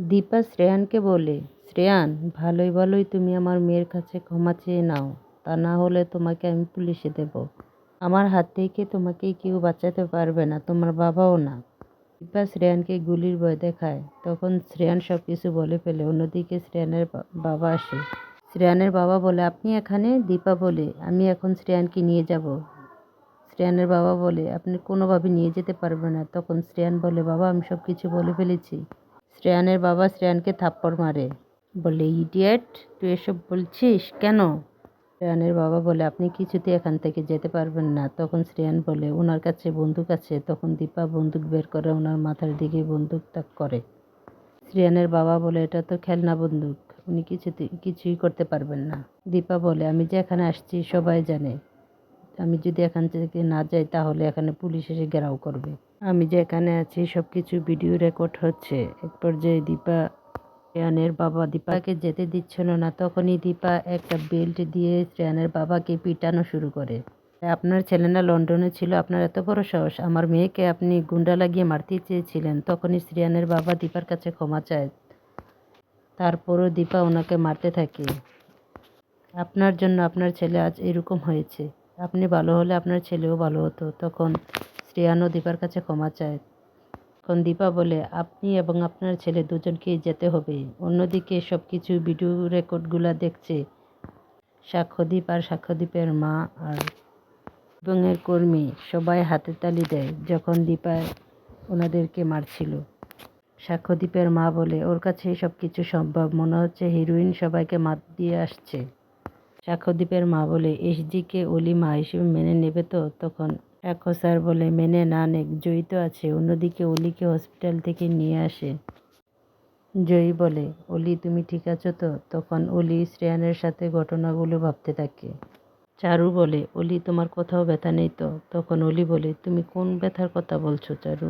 দীপা শ্রেয়ানকে বলে, শ্রেয়ান, ভালোই ভালোই তুমি আমার মেয়ের কাছে ক্ষমা চেয়ে নাও, তা না হলে তোমাকে আমি পুলিশে দেব। আমার হাত থেকে তোমাকে কেউ বাঁচাতে পারবে না, তোমার বাবাও না। দীপা শ্রেয়ানকে গুলির ভয় দেখায়। তখন শ্রেয়ান সব কিছু বলে ফেলে। অন্যদিকে শ্রেয়ানের বাবা আসে। শ্রেয়ানের বাবা বলে, আপনি এখানে? দীপা বলে, আমি এখন শ্রেয়ানকে নিয়ে যাব। শ্রেয়ানের বাবা বলে, আপনি কোনোভাবে নিয়ে যেতে পারবেন না। তখন শ্রেয়ান বলে, বাবা, আমি সব কিছু বলে ফেলেছি। শ্রেয়ানের বাবা শ্রেয়ানকে থাপ্পড় মারে, বলে, ইডিয়েট, তুই এসব বলছিস কেন? শ্রেয়ানের বাবা বলে, আপনি কিছুতেই এখান থেকে যেতে পারবেন না। তখন শ্রেয়ান বলে, ওনার কাছে বন্দুক আছে। তখন দীপা বন্দুক বের করে ওনার মাথার দিকে বন্দুক তাক করে। শ্রেয়ানের বাবা বলে, এটা তো খেলনা বন্দুক, উনি কিছুই করতে পারবেন না। দীপা বলে, আমি যে এখানে আসছি সবাই জানে, আমি যদি এখান থেকে না যাই তাহলে এখানে পুলিশ এসে ঘেরাও করবে। আমি যে এখানে আছি সব কিছু ভিডিও রেকর্ড হচ্ছে। এক পর্যায়ে শ্রেয়ানের বাবা দীপাকে যেতে দিচ্ছিল না। তখনই দীপা একটা বেল্ট দিয়ে শ্রেয়ানের বাবাকে পিটানো শুরু করে। আপনার ছেলে না লন্ডনে ছিল, আপনার এত বড় সাহস, আমার মেয়েকে আপনি গুন্ডা লাগিয়ে মারতে চেয়েছিলেন। তখনই শ্রেয়ানের বাবা দীপার কাছে ক্ষমা চায়। তারপরও দীপা ওনাকে মারতে থাকে। আপনার জন্য আপনার ছেলে আজ এরকম হয়েছে, আপনি ভালো হলে আপনার ছেলেও ভালো হতো। তখন শ্রেয়ানও দীপার কাছে ক্ষমা চায়। তখন দীপা বলে, আপনি এবং আপনার ছেলে দুজনকেই যেতে হবে। অন্যদিকে সব কিছু ভিডিও রেকর্ডগুলা দেখছে সাক্ষ্যদীপ আর সাক্ষ্যদীপের মা আর এবং এর কর্মী সবাই হাতে তালি দেয় যখন দীপা ওনাদেরকে মারছিল। সাক্ষ্যদীপের মা বলে, ওর কাছে সব কিছু সম্ভব, মনে হচ্ছে হিরোইন সবাইকে মাত দিয়ে আসছে। সাক্ষ্যদীপের মা বলে, এসডিকে অলি মা হিসেবে মেনে নেবে তো? তখন সাক্ষ্য স্যার বলে, মেনে না নেক, জয়ী তো আছে। অন্যদিকে অলিকে হসপিটাল থেকে নিয়ে আসে। জয়ী বলে, অলি তুমি ঠিক আছো তো? তখন অলি শ্রেয়ানের সাথে ঘটনাগুলো ভাবতে থাকে। চারু বলে, অলি তোমার কোথাও ব্যথা নেই তো? তখন অলি বলে, তুমি কোন ব্যথার কথা বলছো চারু?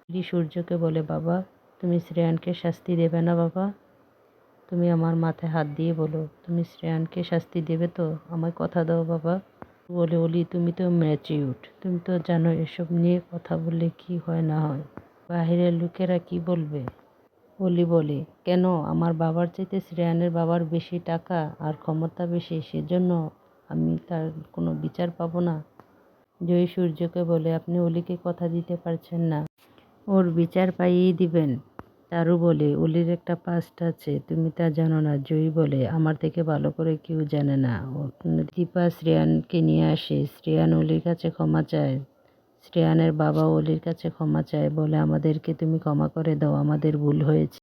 অলি সূর্যকে বলে, বাবা, তুমি শ্রেয়ানকে শাস্তি দেবে না বাবা? তুমি আমার মাথায় হাত দিয়ে বলো, তুমি শ্রেয়ানকে শাস্তি দেবে তো? আমায় কথা দাও বাবা। বলে, অলি তুমি তো ম্যাচিউরড, তুমি তো জানো এসব নিয়ে কথা বললে কি হয় না হয়, বাহিরের লোকেরা কি বলবে। অলি বলে, কেন? আমার বাবার চাইতে শ্রেয়ানের বাবার বেশি টাকা আর ক্ষমতা বেশি, সেজন্য আমি তার কোনো বিচার পাবো না? জয়ী সূর্যকে বলে, আপনি অলিকে কথা দিতে পারছেন না, ওর বিচার পাইয়েই দিবেন। চারু বলে, অলির একটা পাস্ট আছে, তুমি তা জানো না। জয়ী বলে, আমার থেকে ভালো করে কেউ জানে না। দীপা শ্রেয়ানকে নিয়ে আসে। শ্রেয়ান অলির কাছে ক্ষমা চায়। শ্রেয়ানের বাবা অলির কাছে ক্ষমা চায়, বলে, আমাদেরকে তুমি ক্ষমা করে দাও, আমাদের ভুল হয়েছে।